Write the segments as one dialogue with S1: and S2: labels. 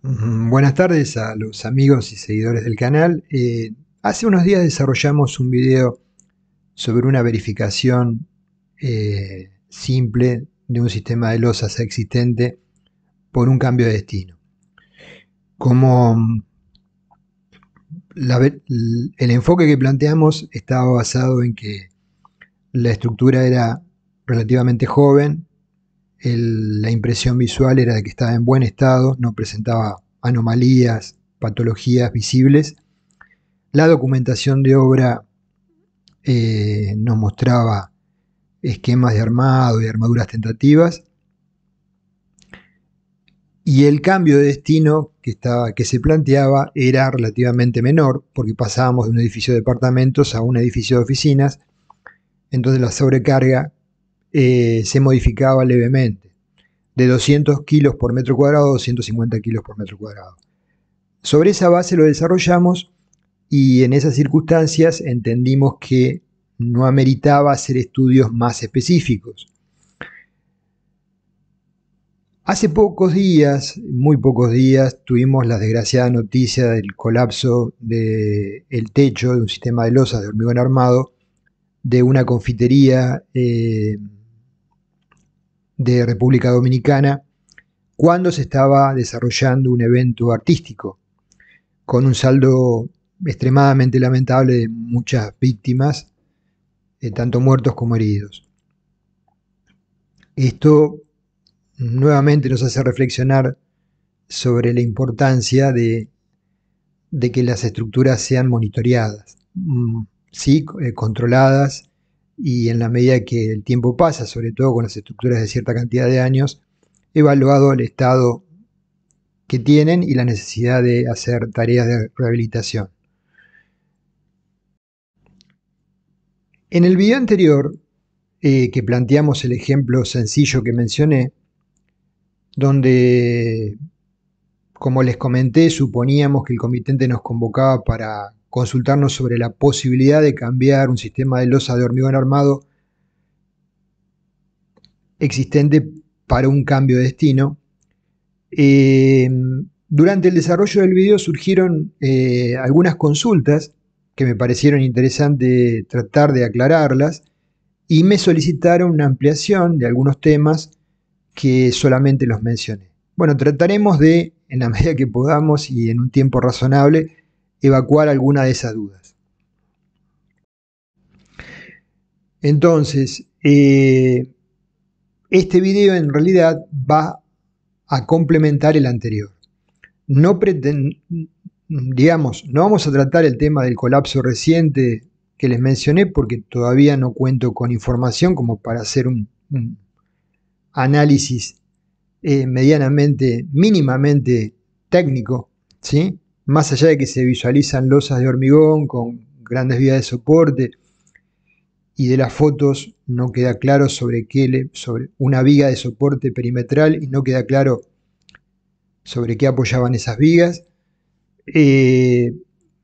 S1: Buenas tardes a los amigos y seguidores del canal. Hace unos días desarrollamos un video sobre una verificación simple de un sistema de losas existente por un cambio de destino. Como el enfoque que planteamos estaba basado en que la estructura era relativamente joven, la impresión visual era de que estaba en buen estado, no presentaba anomalías, patologías visibles. La documentación de obra nos mostraba esquemas de armado y armaduras tentativas, y el cambio de destino que se planteaba era relativamente menor, porque pasábamos de un edificio de departamentos a un edificio de oficinas. Entonces la sobrecarga se modificaba levemente, de 200 kilos por metro cuadrado a 250 kilos por metro cuadrado. Sobre esa base lo desarrollamos, y en esas circunstancias entendimos que no ameritaba hacer estudios más específicos. Hace pocos días, muy pocos días, tuvimos la desgraciada noticia del colapso del techo de un sistema de losas de hormigón armado de una confitería de República Dominicana, cuando se estaba desarrollando un evento artístico, con un saldo extremadamente lamentable de muchas víctimas, tanto muertos como heridos. Esto nuevamente nos hace reflexionar sobre la importancia de que las estructuras sean monitoreadas, sí, controladas, y en la medida que el tiempo pasa, sobre todo con las estructuras de cierta cantidad de años, evaluado el estado que tienen y la necesidad de hacer tareas de rehabilitación. En el video anterior, que planteamos el ejemplo sencillo que mencioné, donde, como les comenté, suponíamos que el comitente nos convocaba para consultarnos sobre la posibilidad de cambiar un sistema de losa de hormigón armado existente para un cambio de destino. Durante el desarrollo del video surgieron algunas consultas que me parecieron interesante tratar de aclararlas, y me solicitaron una ampliación de algunos temas que solamente los mencioné. Bueno, trataremos de, en la medida que podamos y en un tiempo razonable, evacuar alguna de esas dudas. Entonces, este video en realidad va a complementar el anterior. No vamos a tratar el tema del colapso reciente que les mencioné, porque todavía no cuento con información como para hacer un análisis mínimamente técnico, ¿sí? Más allá de que se visualizan losas de hormigón con grandes vías de soporte, y de las fotos no queda claro sobre una viga de soporte perimetral, y no queda claro sobre qué apoyaban esas vigas.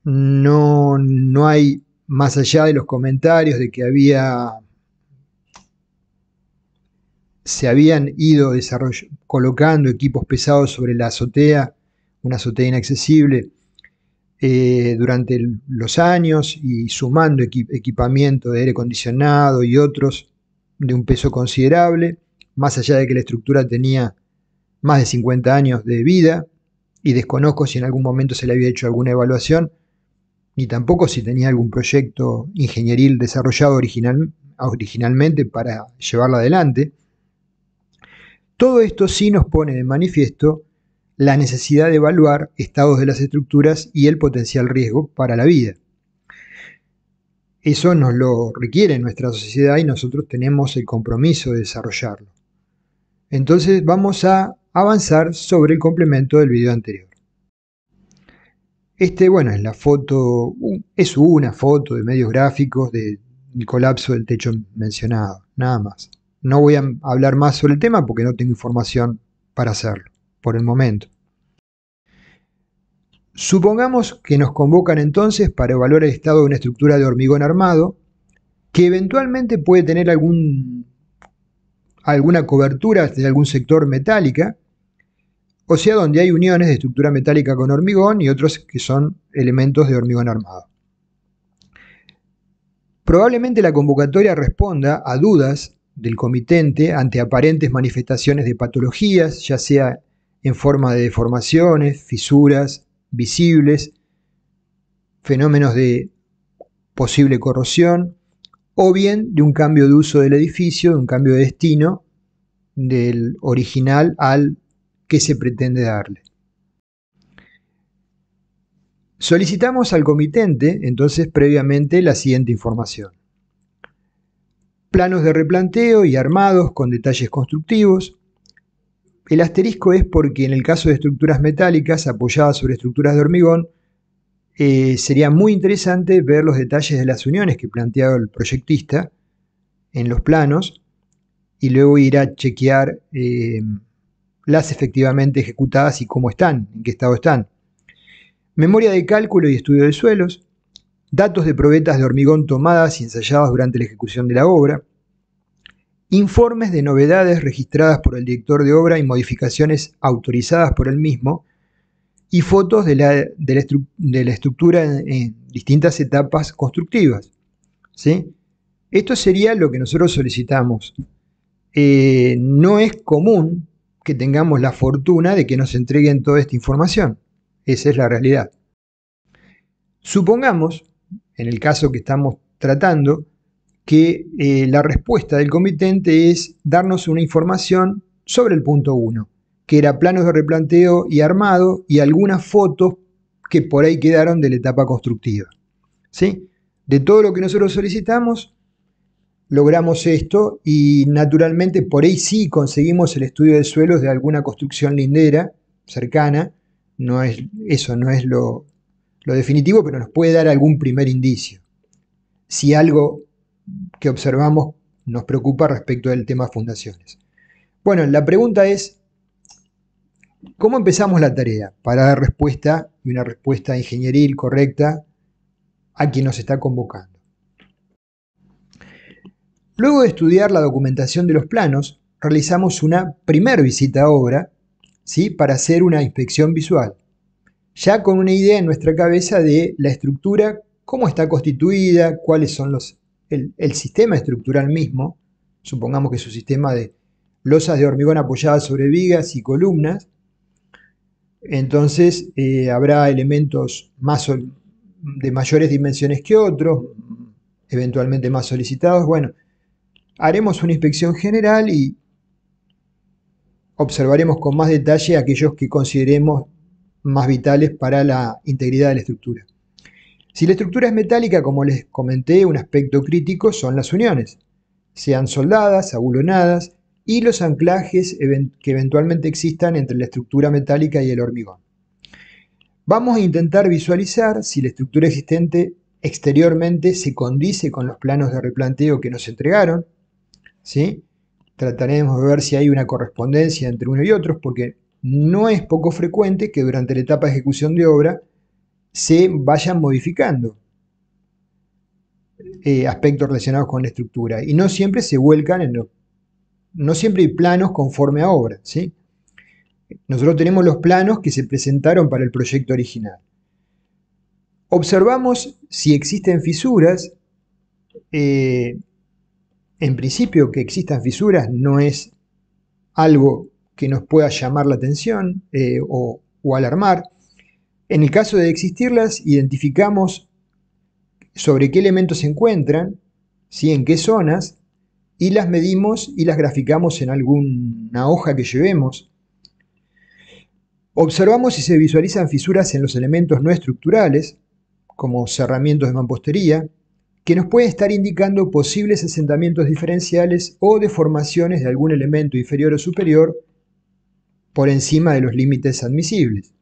S1: No hay, más allá de los comentarios de que se habían ido colocando equipos pesados sobre la azotea, una azotea inaccesible, durante los años, y sumando equipamiento de aire acondicionado y otros de un peso considerable, más allá de que la estructura tenía más de 50 años de vida, y desconozco si en algún momento se le había hecho alguna evaluación, ni tampoco si tenía algún proyecto ingenieril desarrollado originalmente para llevarla adelante. Todo esto sí nos pone de manifiesto la necesidad de evaluar estados de las estructuras y el potencial riesgo para la vida. Eso nos lo requiere nuestra sociedad, y nosotros tenemos el compromiso de desarrollarlo. Entonces vamos a avanzar sobre el complemento del video anterior. Bueno, es la foto, es una foto de medios gráficos del colapso del techo mencionado, nada más. No voy a hablar más sobre el tema porque no tengo información para hacerlo por el momento. Supongamos que nos convocan entonces para evaluar el estado de una estructura de hormigón armado que eventualmente puede tener alguna cobertura de algún sector metálica, o sea, donde hay uniones de estructura metálica con hormigón y otros que son elementos de hormigón armado. Probablemente la convocatoria responda a dudas del comitente ante aparentes manifestaciones de patologías, ya sea en forma de deformaciones, fisuras visibles, fenómenos de posible corrosión, o bien de un cambio de uso del edificio, de un cambio de destino del original al que se pretende darle. Solicitamos al comitente, entonces, previamente la siguiente información: planos de replanteo y armados con detalles constructivos. El asterisco es porque en el caso de estructuras metálicas apoyadas sobre estructuras de hormigón, sería muy interesante ver los detalles de las uniones que planteaba el proyectista en los planos y luego ir a chequear las efectivamente ejecutadas y cómo están, en qué estado están. Memoria de cálculo y estudio de suelos, datos de probetas de hormigón tomadas y ensayadas durante la ejecución de la obra, informes de novedades registradas por el director de obra y modificaciones autorizadas por él mismo, y fotos de la estructura en distintas etapas constructivas, ¿sí? Esto sería lo que nosotros solicitamos. No es común que tengamos la fortuna de que nos entreguen toda esta información. Esa es la realidad. Supongamos, en el caso que estamos tratando, que la respuesta del comitente es darnos una información sobre el punto 1, que era planos de replanteo y armado y algunas fotos que por ahí quedaron de la etapa constructiva, ¿sí? De todo lo que nosotros solicitamos, logramos esto y naturalmente por ahí sí conseguimos el estudio de suelos de alguna construcción lindera cercana. Eso no es lo definitivo, pero nos puede dar algún primer indicio. Si algo que observamos nos preocupa respecto del tema fundaciones. Bueno, la pregunta es, ¿cómo empezamos la tarea para dar respuesta y una respuesta ingenieril correcta a quien nos está convocando? Luego de estudiar la documentación de los planos, realizamos una primer visita a obra, ¿sí?, para hacer una inspección visual, ya con una idea en nuestra cabeza de la estructura, cómo está constituida, cuáles son el sistema estructural mismo. Supongamos que es un sistema de losas de hormigón apoyadas sobre vigas y columnas. Entonces habrá elementos de mayores dimensiones que otros, eventualmente más solicitados. Bueno, haremos una inspección general y observaremos con más detalle aquellos que consideremos más vitales para la integridad de la estructura. Si la estructura es metálica, como les comenté, un aspecto crítico son las uniones, sean soldadas, abulonadas, y los anclajes que eventualmente existan entre la estructura metálica y el hormigón. Vamos a intentar visualizar si la estructura existente exteriormente se condice con los planos de replanteo que nos entregaron, ¿sí? Trataremos de ver si hay una correspondencia entre uno y otro, porque no es poco frecuente que durante la etapa de ejecución de obra se vayan modificando aspectos relacionados con la estructura y no siempre se vuelcan no siempre hay planos conforme a obra, ¿sí? Nosotros tenemos los planos que se presentaron para el proyecto original. Observamos si existen fisuras. En principio, que existan fisuras no es algo que nos pueda llamar la atención o alarmar. En el caso de existirlas, identificamos sobre qué elementos se encuentran, ¿sí?, en qué zonas, y las medimos y las graficamos en alguna hoja que llevemos. Observamos si se visualizan fisuras en los elementos no estructurales, como cerramientos de mampostería, que nos pueden estar indicando posibles asentamientos diferenciales o deformaciones de algún elemento inferior o superior por encima de los límites admisibles.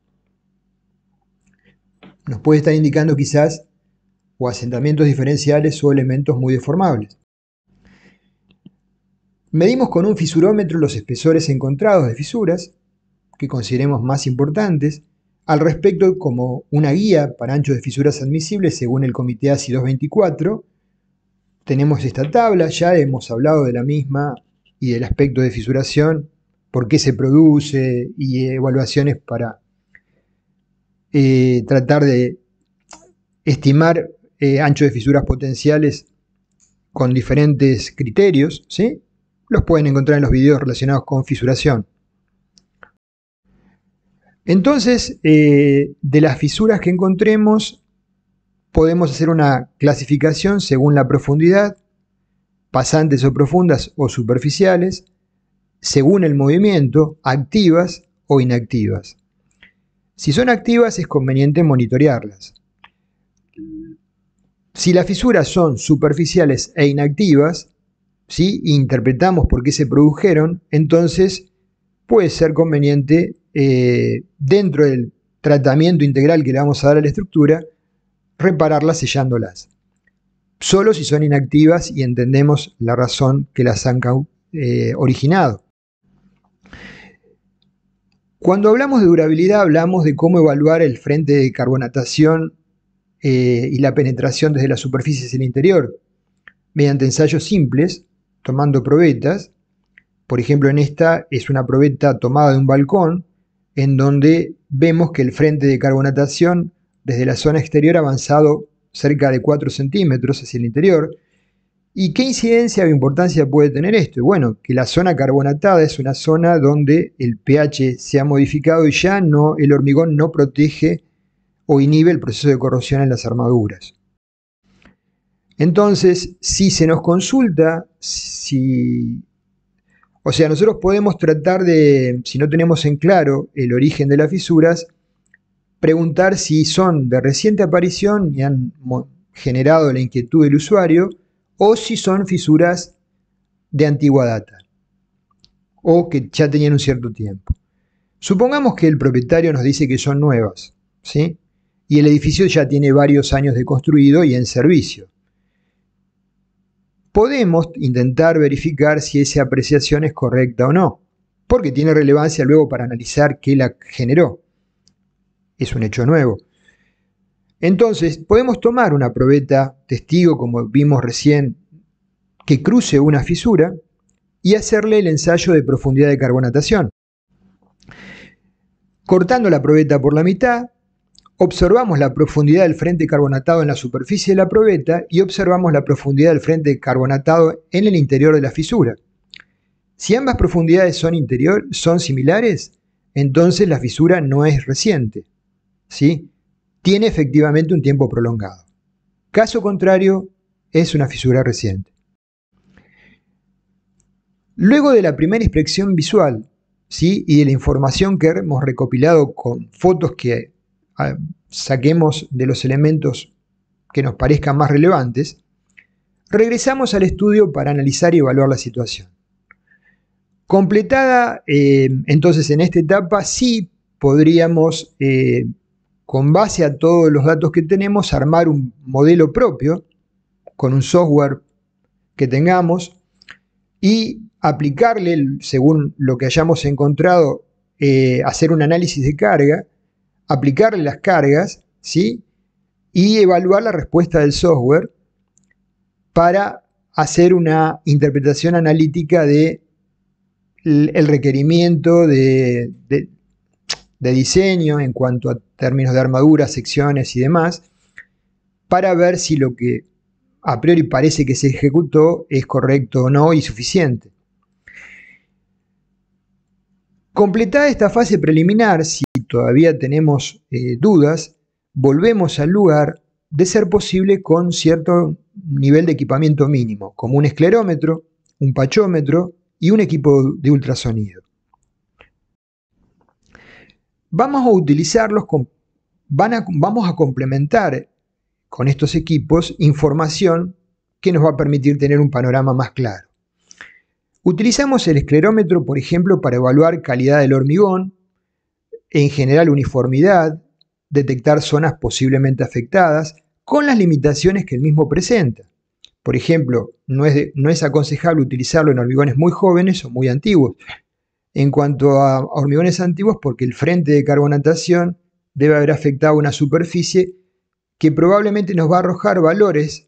S1: Nos puede estar indicando quizás o asentamientos diferenciales o elementos muy deformables. Medimos con un fisurómetro los espesores encontrados de fisuras, que consideremos más importantes, al respecto como una guía para anchos de fisuras admisibles según el Comité ASI 224. Tenemos esta tabla, ya hemos hablado de la misma y del aspecto de fisuración por qué se produce y evaluaciones para tratar de estimar ancho de fisuras potenciales con diferentes criterios, ¿sí? Los pueden encontrar en los videos relacionados con fisuración. Entonces, de las fisuras que encontremos, podemos hacer una clasificación según la profundidad, pasantes o profundas o superficiales, según el movimiento, activas o inactivas. Si son activas, es conveniente monitorearlas. Si las fisuras son superficiales e inactivas, ¿sí? Interpretamos por qué se produjeron, entonces puede ser conveniente, dentro del tratamiento integral que le vamos a dar a la estructura, repararlas sellándolas. Solo si son inactivas y entendemos la razón que las han originado. Cuando hablamos de durabilidad, hablamos de cómo evaluar el frente de carbonatación y la penetración desde la superficie hacia el interior, mediante ensayos simples, tomando probetas. Por ejemplo, en esta es una probeta tomada de un balcón, en donde vemos que el frente de carbonatación desde la zona exterior ha avanzado cerca de 4 centímetros hacia el interior. ¿Y qué incidencia o importancia puede tener esto? Bueno, que la zona carbonatada es una zona donde el pH se ha modificado y ya el hormigón no protege o inhibe el proceso de corrosión en las armaduras. Entonces, si se nos consulta, nosotros podemos tratar de, si no tenemos en claro el origen de las fisuras, preguntar si son de reciente aparición y han generado la inquietud del usuario, o si son fisuras de antigua data, o que ya tenían un cierto tiempo. Supongamos que el propietario nos dice que son nuevas, ¿sí? Y el edificio ya tiene varios años de construido y en servicio. Podemos intentar verificar si esa apreciación es correcta o no, porque tiene relevancia luego para analizar qué la generó. Es un hecho nuevo. Entonces, podemos tomar una probeta testigo, como vimos recién, que cruce una fisura y hacerle el ensayo de profundidad de carbonatación. Cortando la probeta por la mitad, observamos la profundidad del frente carbonatado en la superficie de la probeta y observamos la profundidad del frente carbonatado en el interior de la fisura. Si ambas profundidades son similares, entonces la fisura no es reciente, ¿sí? Tiene efectivamente un tiempo prolongado. Caso contrario, es una fisura reciente. Luego de la primera inspección visual, ¿sí? Y de la información que hemos recopilado con fotos que saquemos de los elementos que nos parezcan más relevantes, regresamos al estudio para analizar y evaluar la situación. Completada, entonces en esta etapa sí podríamos, con base a todos los datos que tenemos, armar un modelo propio con un software que tengamos y aplicarle, según lo que hayamos encontrado, hacer un análisis de carga, aplicarle las cargas, ¿sí? Y evaluar la respuesta del software para hacer una interpretación analítica del requerimiento de diseño en cuanto a términos de armadura, secciones y demás, para ver si lo que a priori parece que se ejecutó es correcto o no y suficiente. Completada esta fase preliminar, si todavía tenemos dudas, volvemos al lugar, de ser posible con cierto nivel de equipamiento mínimo, como un esclerómetro, un pachómetro y un equipo de ultrasonido. Vamos a utilizarlos, vamos a complementar con estos equipos información que nos va a permitir tener un panorama más claro. Utilizamos el esclerómetro, por ejemplo, para evaluar calidad del hormigón, en general uniformidad, detectar zonas posiblemente afectadas, con las limitaciones que el mismo presenta. Por ejemplo, no es aconsejable utilizarlo en hormigones muy jóvenes o muy antiguos. En cuanto a hormigones antiguos, porque el frente de carbonatación debe haber afectado una superficie que probablemente nos va a arrojar valores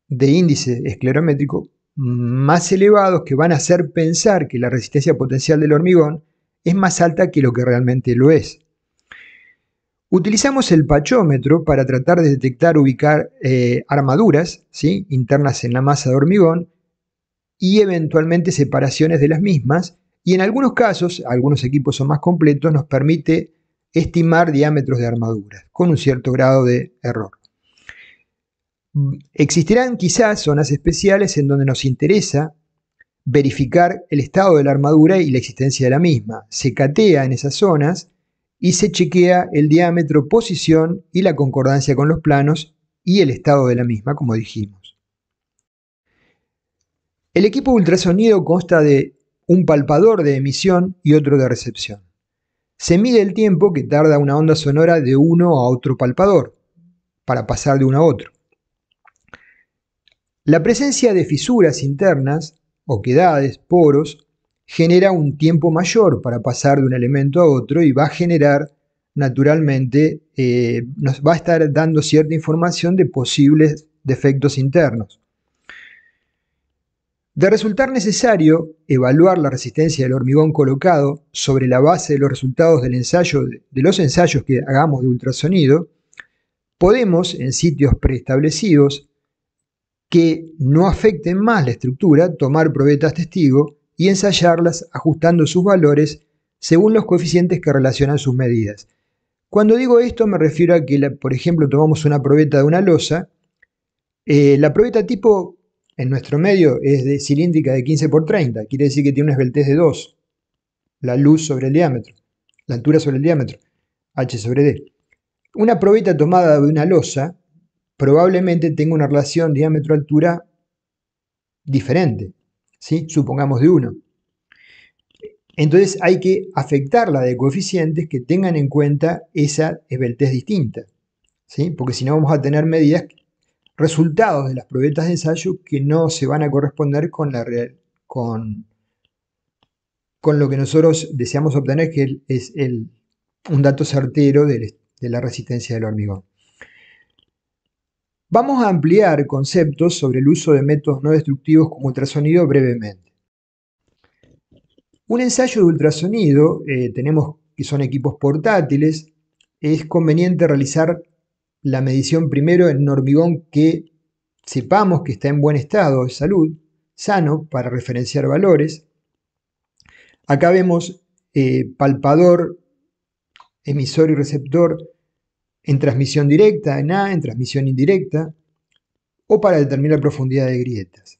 S1: de índice esclerométrico más elevados que van a hacer pensar que la resistencia potencial del hormigón es más alta que lo que realmente lo es. Utilizamos el pachómetro para tratar de detectar, ubicar armaduras, ¿sí?, internas en la masa de hormigón y eventualmente separaciones de las mismas, y en algunos casos, algunos equipos son más completos, nos permite estimar diámetros de armaduras con un cierto grado de error. Existirán quizás zonas especiales en donde nos interesa verificar el estado de la armadura y la existencia de la misma. Se catea en esas zonas y se chequea el diámetro, posición y la concordancia con los planos y el estado de la misma, como dijimos. El equipo de ultrasonido consta de un palpador de emisión y otro de recepción. Se mide el tiempo que tarda una onda sonora de uno a otro palpador para pasar de uno a otro. La presencia de fisuras internas, oquedades, poros, genera un tiempo mayor para pasar de un elemento a otro y va a generar, naturalmente, nos va a estar dando cierta información de posibles defectos internos. De resultar necesario evaluar la resistencia del hormigón colocado sobre la base de los resultados del ensayo, de los ensayos que hagamos de ultrasonido, podemos, en sitios preestablecidos que no afecten más la estructura, tomar probetas testigo y ensayarlas ajustando sus valores según los coeficientes que relacionan sus medidas. Cuando digo esto me refiero a que, por ejemplo, tomamos una probeta de una losa. La probeta tipo en nuestro medio es de cilíndrica de 15 por 30, quiere decir que tiene una esbeltez de 2, la luz sobre el diámetro, la altura sobre el diámetro, h sobre d. Una probeta tomada de una losa probablemente tenga una relación diámetro-altura diferente, ¿sí?, supongamos de 1. Entonces hay que afectarla de coeficientes que tengan en cuenta esa esbeltez distinta, ¿sí?, porque si no vamos a tener medidas, resultados de las probetas de ensayo que no se van a corresponder con lo que nosotros deseamos obtener, que es un dato certero de la resistencia del hormigón. Vamos a ampliar conceptos sobre el uso de métodos no destructivos como ultrasonido brevemente. Un ensayo de ultrasonido, tenemos que son equipos portátiles, es conveniente realizar la medición primero en un hormigón que sepamos que está en buen estado de salud, sano, para referenciar valores. Acá vemos palpador, emisor y receptor en transmisión directa, en A, en transmisión indirecta, o para determinar profundidad de grietas.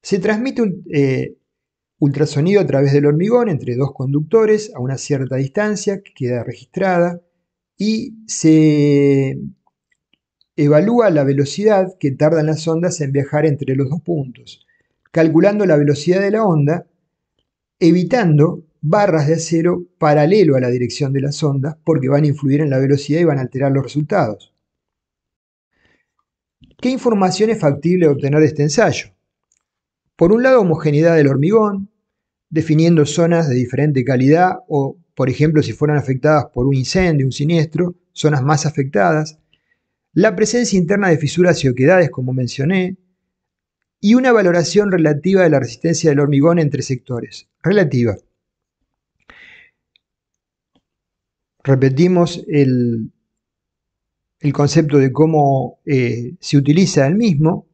S1: Se transmite ultrasonido a través del hormigón entre dos conductores a una cierta distancia que queda registrada y se evalúa la velocidad que tardan las ondas en viajar entre los dos puntos, calculando la velocidad de la onda, evitando barras de acero paralelo a la dirección de las ondas porque van a influir en la velocidad y van a alterar los resultados. ¿Qué información es factible obtener de este ensayo? Por un lado, homogeneidad del hormigón, definiendo zonas de diferente calidad o, por ejemplo, si fueran afectadas por un incendio, un siniestro, zonas más afectadas. La presencia interna de fisuras y oquedades, como mencioné, y una valoración relativa de la resistencia del hormigón entre sectores. Relativa. Repetimos el concepto de cómo se utiliza el mismo.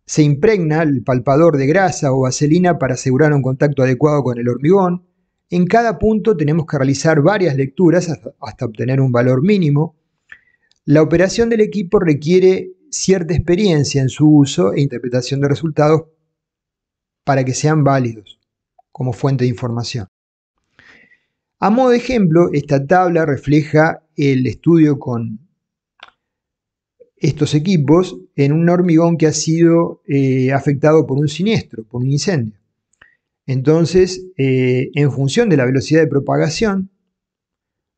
S1: Se impregna el palpador de grasa o vaselina para asegurar un contacto adecuado con el hormigón. En cada punto tenemos que realizar varias lecturas hasta obtener un valor mínimo. La operación del equipo requiere cierta experiencia en su uso e interpretación de resultados para que sean válidos como fuente de información. A modo de ejemplo, esta tabla refleja el estudio con estos equipos en un hormigón que ha sido afectado por un siniestro, por un incendio. Entonces, en función de la velocidad de propagación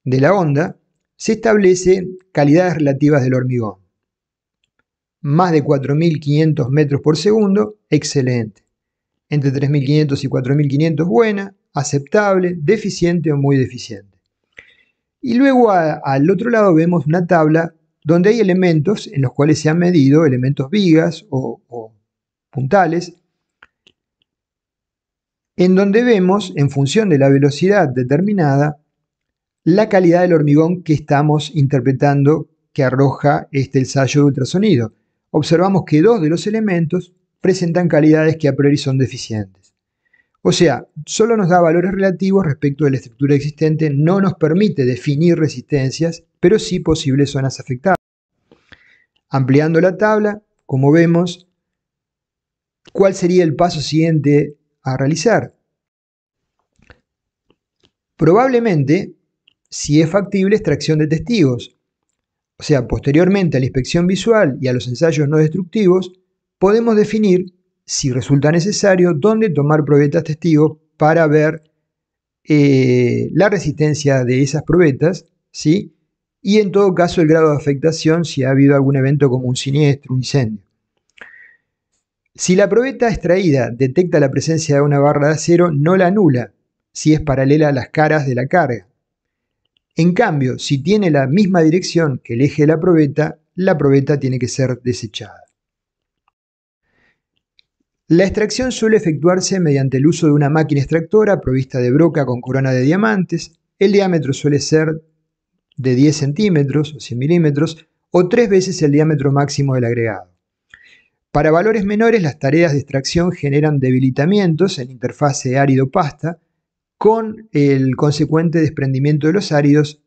S1: de la onda, se establecen calidades relativas del hormigón. Más de 4.500 metros por segundo, excelente. Entre 3.500 y 4.500, buena, aceptable, deficiente o muy deficiente. Y luego al otro lado vemos una tabla donde hay elementos en los cuales se han medido elementos vigas o puntales en donde vemos, en función de la velocidad determinada, la calidad del hormigón que estamos interpretando que arroja este ensayo de ultrasonido. Observamos que dos de los elementos presentan calidades que a priori son deficientes. O sea, solo nos da valores relativos respecto de la estructura existente, no nos permite definir resistencias, pero sí posibles zonas afectadas. Ampliando la tabla, como vemos, ¿cuál sería el paso siguiente a realizar? Probablemente, si es factible, extracción de testigos. O sea, posteriormente a la inspección visual y a los ensayos no destructivos, podemos definir, si resulta necesario, dónde tomar probetas testigos para ver la resistencia de esas probetas, ¿sí? Y en todo caso el grado de afectación si ha habido algún evento como un siniestro, un incendio. Si la probeta extraída detecta la presencia de una barra de acero, no la anula, si es paralela a las caras de la carga. En cambio, si tiene la misma dirección que el eje de la probeta tiene que ser desechada. La extracción suele efectuarse mediante el uso de una máquina extractora provista de broca con corona de diamantes. El diámetro suele ser de 10 centímetros o 100 milímetros o 3 veces el diámetro máximo del agregado. Para valores menores, las tareas de extracción generan debilitamientos en la interfase árido-pasta con el consecuente desprendimiento de los áridos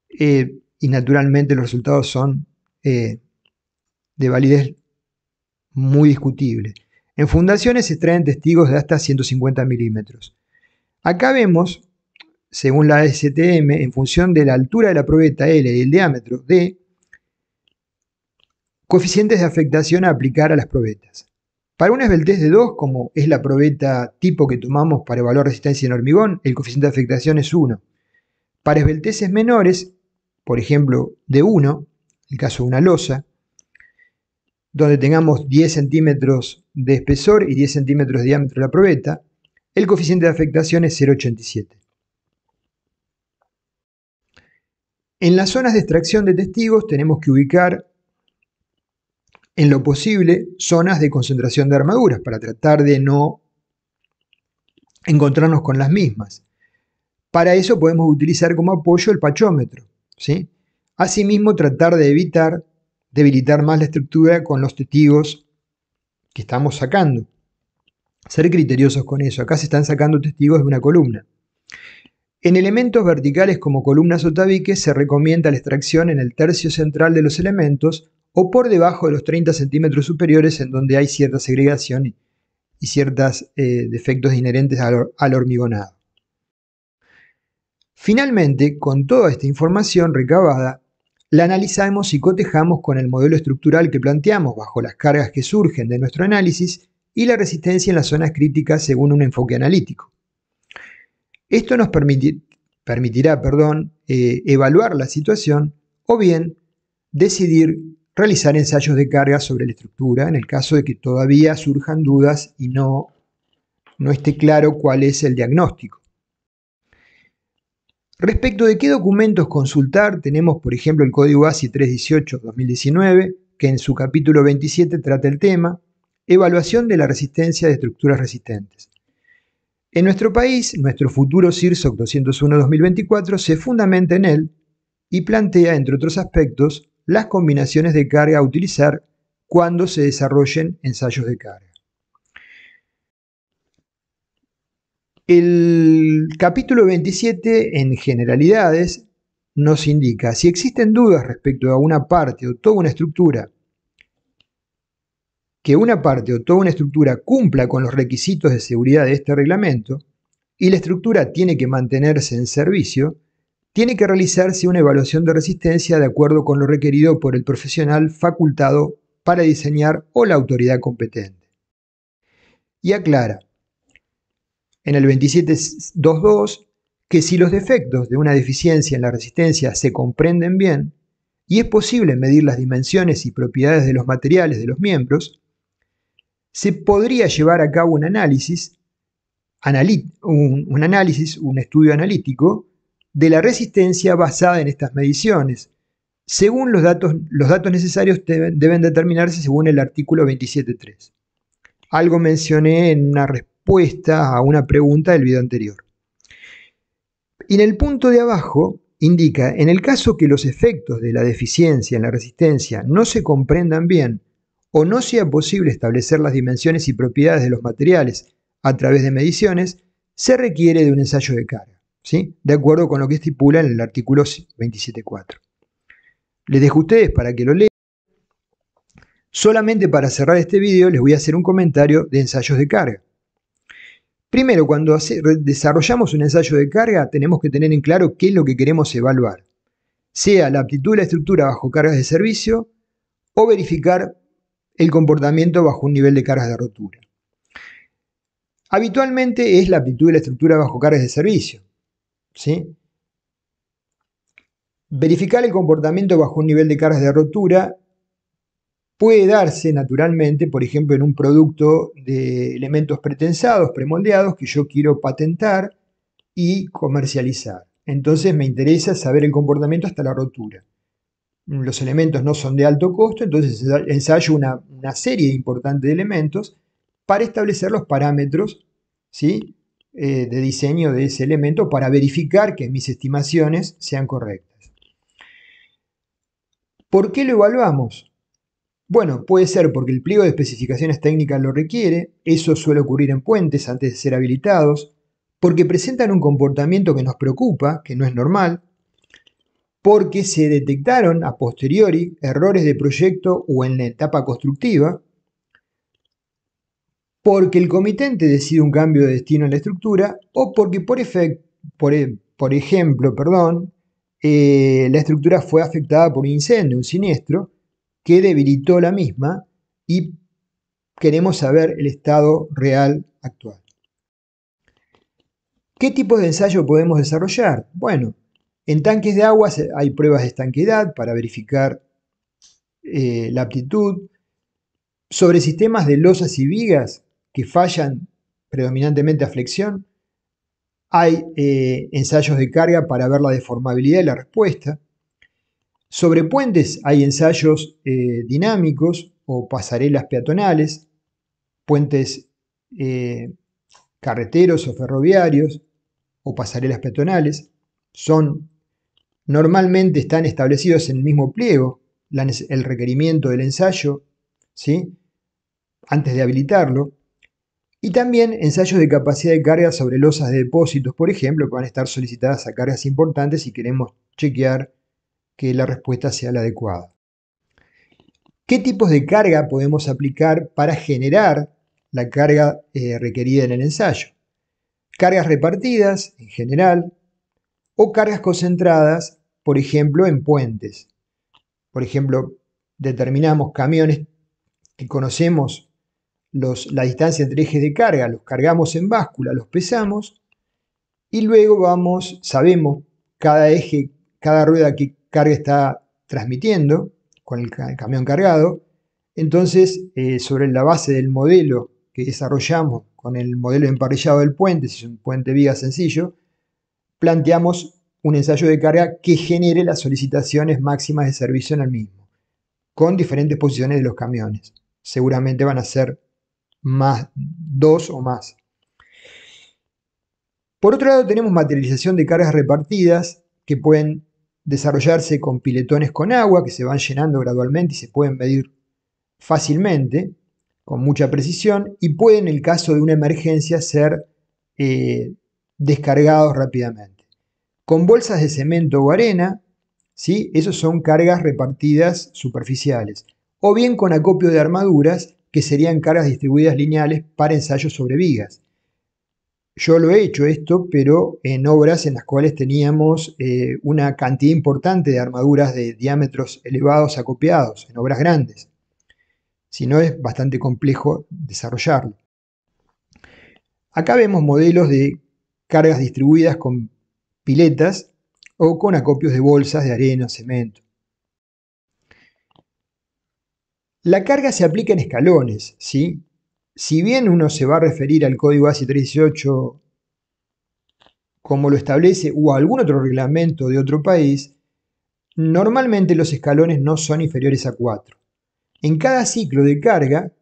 S1: y naturalmente los resultados son de validez muy discutible. En fundaciones se extraen testigos de hasta 150 milímetros. Acá vemos, según la STM, en función de la altura de la probeta L y el diámetro D, coeficientes de afectación a aplicar a las probetas. Para una esbeltez de 2, como es la probeta tipo que tomamos para evaluar resistencia en hormigón, el coeficiente de afectación es 1. Para esbelteces menores, por ejemplo, de 1, en el caso de una losa, donde tengamos 10 centímetros de espesor y 10 centímetros de diámetro de la probeta, el coeficiente de afectación es 0,87. En las zonas de extracción de testigos tenemos que ubicar, en lo posible, zonas de concentración de armaduras para tratar de no encontrarnos con las mismas. Para eso podemos utilizar como apoyo el pachómetro, ¿sí? Asimismo, tratar de evitar debilitar más la estructura con los testigos que estamos sacando. Ser criteriosos con eso. Acá se están sacando testigos de una columna. En elementos verticales como columnas o tabiques se recomienda la extracción en el tercio central de los elementos o por debajo de los 30 centímetros superiores en donde hay cierta segregación y ciertos defectos inherentes al hormigonado. Finalmente, con toda esta información recabada, la analizamos y cotejamos con el modelo estructural que planteamos bajo las cargas que surgen de nuestro análisis y la resistencia en las zonas críticas según un enfoque analítico. Esto nos permitirá evaluar la situación o bien decidir realizar ensayos de carga sobre la estructura en el caso de que todavía surjan dudas y no esté claro cuál es el diagnóstico. Respecto de qué documentos consultar, tenemos por ejemplo el Código ASI 318-2019, que en su capítulo 27 trata el tema, evaluación de la resistencia de estructuras resistentes. En nuestro país, nuestro futuro CIRSOC 201-2024 se fundamenta en él y plantea, entre otros aspectos, las combinaciones de carga a utilizar cuando se desarrollen ensayos de carga. El capítulo 27, en generalidades, nos indica si existen dudas respecto a una parte o toda una estructura, que una parte o toda una estructura cumpla con los requisitos de seguridad de este reglamento y la estructura tiene que mantenerse en servicio, tiene que realizarse una evaluación de resistencia de acuerdo con lo requerido por el profesional facultado para diseñar o la autoridad competente. Y aclara, en el 27.2.2, que si los defectos de una deficiencia en la resistencia se comprenden bien y es posible medir las dimensiones y propiedades de los materiales de los miembros, se podría llevar a cabo un estudio analítico de la resistencia basada en estas mediciones. Según los datos necesarios deben determinarse según el artículo 27.3. Algo mencioné en una respuesta a una pregunta del video anterior. Y en el punto de abajo indica, en el caso que los efectos de la deficiencia en la resistencia no se comprendan bien o no sea posible establecer las dimensiones y propiedades de los materiales a través de mediciones, se requiere de un ensayo de carga, ¿sí? De acuerdo con lo que estipula en el artículo 27.4. Les dejo a ustedes para que lo lean. Solamente para cerrar este video les voy a hacer un comentario de ensayos de carga. Primero, cuando desarrollamos un ensayo de carga, tenemos que tener en claro qué es lo que queremos evaluar, sea la aptitud de la estructura bajo cargas de servicio o verificar el comportamiento bajo un nivel de cargas de rotura. Habitualmente es la aptitud de la estructura bajo cargas de servicio, ¿sí? Verificar el comportamiento bajo un nivel de cargas de rotura puede darse naturalmente, por ejemplo, en un producto de elementos pretensados, premoldeados, que yo quiero patentar y comercializar. Entonces me interesa saber el comportamiento hasta la rotura. Los elementos no son de alto costo, entonces ensayo una serie importante de elementos para establecer los parámetros, ¿sí?, de diseño de ese elemento para verificar que mis estimaciones sean correctas. ¿Por qué lo evaluamos? Bueno, puede ser porque el pliego de especificaciones técnicas lo requiere, eso suele ocurrir en puentes antes de ser habilitados, porque presentan un comportamiento que nos preocupa, que no es normal, porque se detectaron a posteriori errores de proyecto o en la etapa constructiva, porque el comitente decide un cambio de destino en la estructura o porque por ejemplo, la estructura fue afectada por un incendio, un siniestro, que debilitó la misma y queremos saber el estado real actual. ¿Qué tipos de ensayo podemos desarrollar? Bueno, en tanques de agua hay pruebas de estanqueidad para verificar la aptitud. Sobre sistemas de losas y vigas que fallan predominantemente a flexión, hay ensayos de carga para ver la deformabilidad y la respuesta. Sobre puentes hay ensayos dinámicos o pasarelas peatonales, puentes carreteros o ferroviarios o pasarelas peatonales. Normalmente están establecidos en el mismo pliego el requerimiento del ensayo, ¿sí?, antes de habilitarlo. Y también ensayos de capacidad de carga sobre losas de depósitos, por ejemplo, que van a estar solicitadas a cargas importantes y queremos chequear que la respuesta sea la adecuada. ¿Qué tipos de carga podemos aplicar para generar la carga requerida en el ensayo? Cargas repartidas, en general, o cargas concentradas, por ejemplo, en puentes. Por ejemplo, determinamos camiones que conocemos la distancia entre ejes de carga, los cargamos en báscula, los pesamos y luego sabemos cada eje, cada rueda qué carga está transmitiendo con el camión cargado. Entonces, sobre la base del modelo que desarrollamos con el modelo de emparrillado del puente, si es un puente viga sencillo, planteamos un ensayo de carga que genere las solicitaciones máximas de servicio en el mismo, con diferentes posiciones de los camiones. Seguramente van a ser más 2 o más. Por otro lado, tenemos materialización de cargas repartidas que pueden desarrollarse con piletones con agua que se van llenando gradualmente y se pueden medir fácilmente, con mucha precisión, y pueden, en el caso de una emergencia, ser descargados rápidamente. Con bolsas de cemento o arena, ¿sí?, esos son cargas repartidas superficiales, o bien con acopio de armaduras, que serían cargas distribuidas lineales para ensayos sobre vigas. Yo lo he hecho esto, pero en obras en las cuales teníamos una cantidad importante de armaduras de diámetros elevados acopiados, en obras grandes. Si no, es bastante complejo desarrollarlo. Acá vemos modelos de cargas distribuidas con piletas o con acopios de bolsas de arena o cemento. La carga se aplica en escalones, ¿sí? Si bien uno se va a referir al código ASI 318 como lo establece o a algún otro reglamento de otro país, normalmente los escalones no son inferiores a 4. En cada ciclo de carga,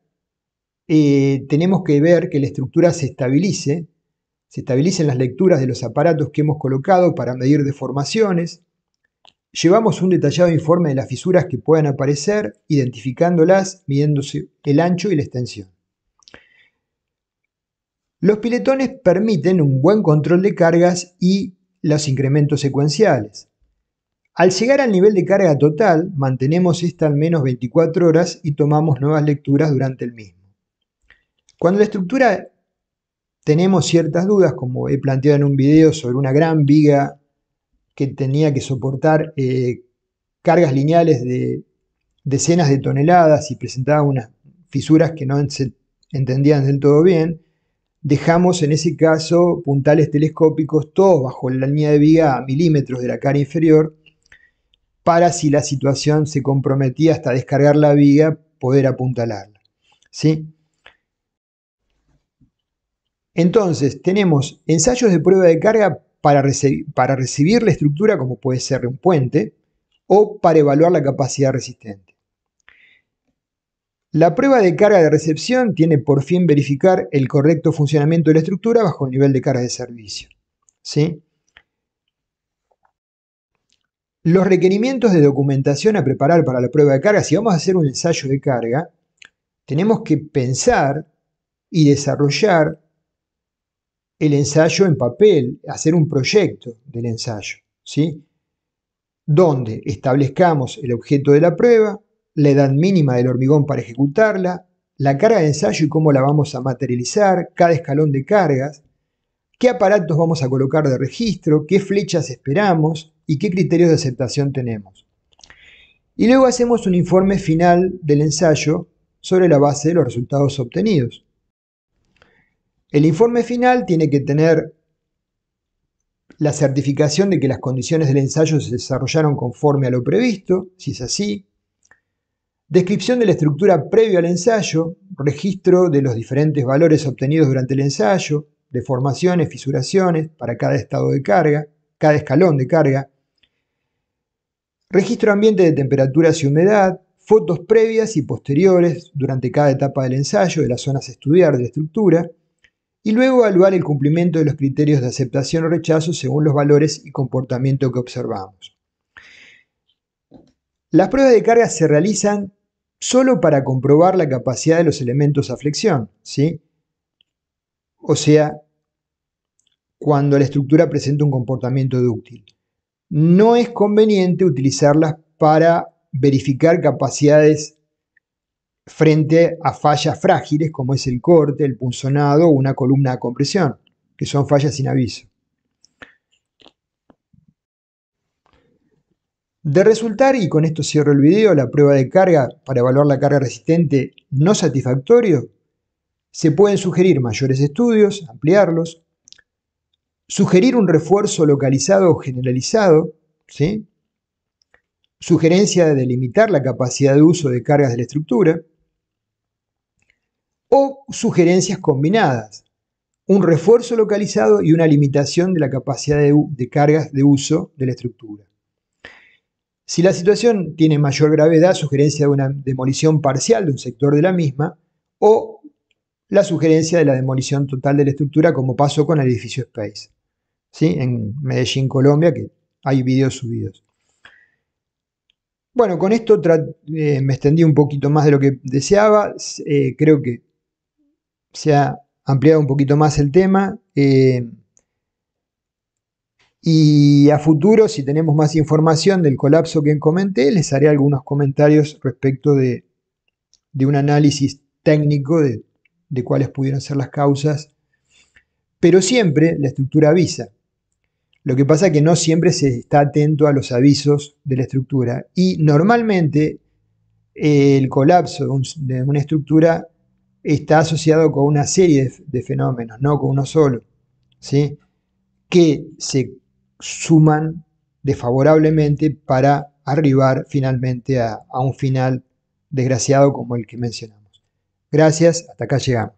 S1: tenemos que ver que la estructura se estabilicen las lecturas de los aparatos que hemos colocado para medir deformaciones. Llevamos un detallado informe de las fisuras que puedan aparecer, identificándolas, midiéndose el ancho y la extensión. Los piletones permiten un buen control de cargas y los incrementos secuenciales. Al llegar al nivel de carga total, mantenemos esta al menos 24 horas y tomamos nuevas lecturas durante el mismo. Cuando la estructura tenemos ciertas dudas, como he planteado en un video sobre una gran viga que tenía que soportar cargas lineales de decenas de toneladas y presentaba unas fisuras que no se entendían del todo bien, dejamos en ese caso puntales telescópicos, todos bajo la línea de viga a milímetros de la cara inferior, para, si la situación se comprometía hasta descargar la viga, poder apuntalarla, ¿sí? Entonces, tenemos ensayos de prueba de carga para recibir la estructura, como puede ser un puente, o para evaluar la capacidad resistente. La prueba de carga de recepción tiene por fin verificar el correcto funcionamiento de la estructura bajo el nivel de carga de servicio, ¿sí? Los requerimientos de documentación a preparar para la prueba de carga: si vamos a hacer un ensayo de carga, tenemos que pensar y desarrollar el ensayo en papel, hacer un proyecto del ensayo, ¿sí? Donde establezcamos el objeto de la prueba, la edad mínima del hormigón para ejecutarla, la carga de ensayo y cómo la vamos a materializar, cada escalón de cargas, qué aparatos vamos a colocar de registro, qué flechas esperamos y qué criterios de aceptación tenemos. Y luego hacemos un informe final del ensayo sobre la base de los resultados obtenidos. El informe final tiene que tener la certificación de que las condiciones del ensayo se desarrollaron conforme a lo previsto, si es así, descripción de la estructura previo al ensayo, registro de los diferentes valores obtenidos durante el ensayo, deformaciones, fisuraciones para cada estado de carga, cada escalón de carga, registro ambiente de temperaturas y humedad, fotos previas y posteriores durante cada etapa del ensayo de las zonas a estudiar de la estructura, y luego evaluar el cumplimiento de los criterios de aceptación o rechazo según los valores y comportamiento que observamos. Las pruebas de carga se realizan solo para comprobar la capacidad de los elementos a flexión, ¿sí? O sea, cuando la estructura presenta un comportamiento dúctil. No es conveniente utilizarlas para verificar capacidades frente a fallas frágiles como es el corte, el punzonado o una columna de compresión, que son fallas sin aviso. De resultar, y con esto cierro el video, la prueba de carga para evaluar la carga resistente no satisfactorio, se pueden sugerir mayores estudios, ampliarlos, sugerir un refuerzo localizado o generalizado, ¿sí? Sugerencia de delimitar la capacidad de uso de cargas de la estructura, o sugerencias combinadas, un refuerzo localizado y una limitación de la capacidad de cargas de uso de la estructura. Si la situación tiene mayor gravedad, sugerencia de una demolición parcial de un sector de la misma, o la sugerencia de la demolición total de la estructura, como pasó con el edificio Space, ¿sí? En Medellín, Colombia, que hay videos subidos. Bueno, con esto me extendí un poquito más de lo que deseaba. Creo que se ha ampliado un poquito más el tema. Y a futuro, si tenemos más información del colapso que comenté, les haré algunos comentarios respecto de un análisis técnico de cuáles pudieron ser las causas. Pero siempre la estructura avisa. Lo que pasa es que no siempre se está atento a los avisos de la estructura. Y normalmente el colapso de una estructura está asociado con una serie de fenómenos, no con uno solo, ¿sí? Que se suman desfavorablemente para arribar finalmente a un final desgraciado como el que mencionamos. Gracias, hasta acá llegamos.